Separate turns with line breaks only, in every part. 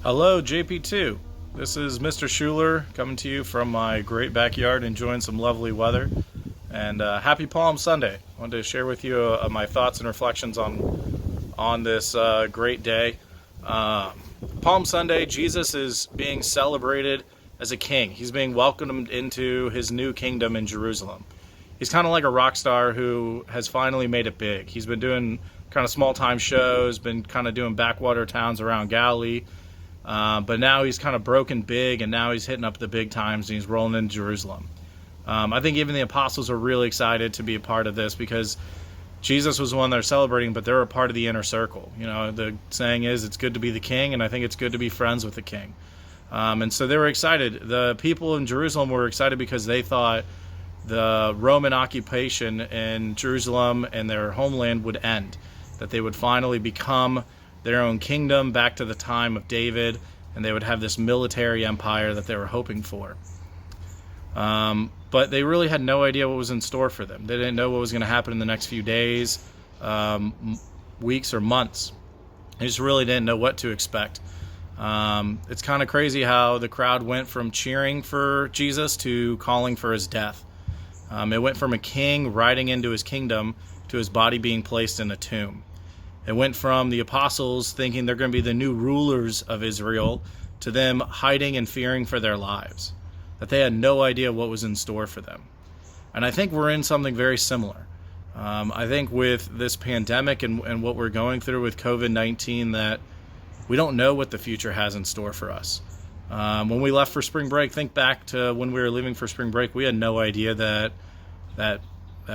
Hello, JP2. This is Mr. Schueler coming to you from my great backyard, enjoying some lovely weather. And happy Palm Sunday. I wanted to share with you my thoughts and reflections on this great day. Palm Sunday, Jesus is being celebrated as a king. He's being welcomed into his new kingdom in Jerusalem. He's kind of like a rock star who has finally made it big. He's been doing kind of small-time shows, been kind of doing backwater towns around Galilee. But now he's kind of broken big, and now he's hitting up the big times, and he's rolling into Jerusalem. I think even the apostles are really excited to be a part of this because Jesus was the one they're celebrating, but they're a part of the inner circle. You know, the saying is it's good to be the king, and I think it's good to be friends with the king. And so they were excited. The people in Jerusalem were excited because they thought the Roman occupation in Jerusalem and their homeland would end, that they would finally become their own kingdom back to the time of David, and they would have this military empire that they were hoping for. But they really had no idea what was in store for them. They didn't know what was going to happen in the next few days, weeks, or months. They just really didn't know what to expect. It's kind of crazy how the crowd went from cheering for Jesus to calling for his death. It went from a king riding into his kingdom to his body being placed in a tomb. It went from the apostles thinking they're going to be the new rulers of Israel to them hiding and fearing for their lives, that they had no idea what was in store for them. And I think we're in something very similar. I think with this pandemic and what we're going through with COVID-19, that we don't know what the future has in store for us. When we left for spring break, think back to when we were leaving for spring break, we had no idea that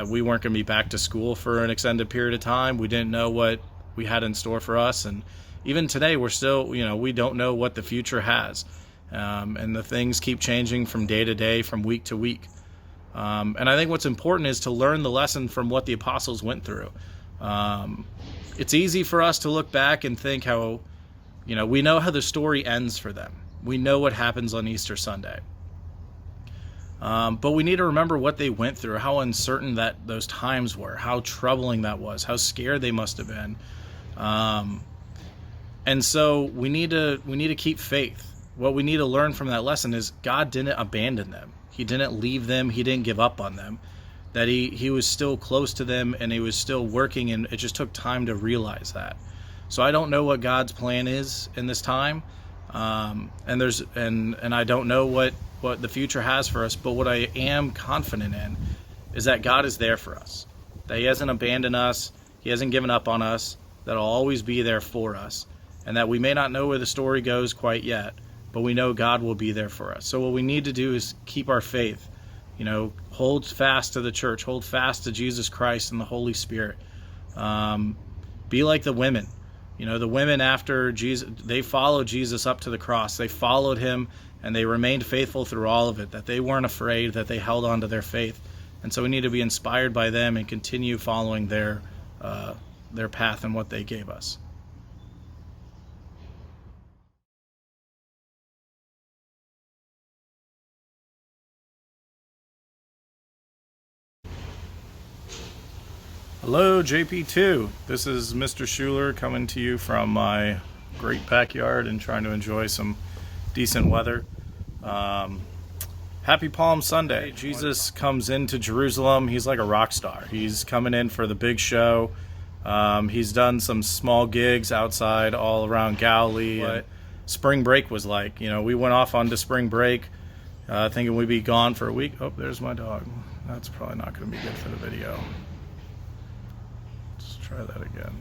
we weren't going to be back to school for an extended period of time. We didn't know what we had in store for us, and even today we're still, we don't know what the future has, and the things keep changing from day to day, from week to week, and I think what's important is to learn the lesson from what the apostles went through. It's easy for us to look back and think how, we know how the story ends for them. We know what happens on Easter Sunday. But we need to remember what they went through, how uncertain that those times were, how troubling that was, how scared they must have been. And so we need to keep faith. What we need to learn from that lesson is God didn't abandon them. He didn't leave them. He didn't give up on them. That he was still close to them, and he was still working, and it just took time to realize that. So I don't know what God's plan is in this time. And I don't know what the future has for us, but what I am confident in is that God is there for us, that he hasn't abandoned us, he hasn't given up on us, that he'll always be there for us, and that we may not know where the story goes quite yet, but we know God will be there for us. So what we need to do is keep our faith, hold fast to the church, hold fast to Jesus Christ and the Holy Spirit. Be like the women. The women after Jesus, they followed Jesus up to the cross. They followed him, and they remained faithful through all of it, that they weren't afraid, that they held on to their faith. And so we need to be inspired by them and continue following their path and what they gave us. Hello, JP2. This is Mr. Schueler coming to you from my great backyard and trying to enjoy some decent weather. Happy Palm Sunday. Jesus comes into Jerusalem. He's like a rock star. He's coming in for the big show. He's done some small gigs outside all around Galilee. What spring break was like. We went off onto spring break thinking we'd be gone for a week. Oh, there's my dog. That's probably not going to be good for the video. Let's try that again.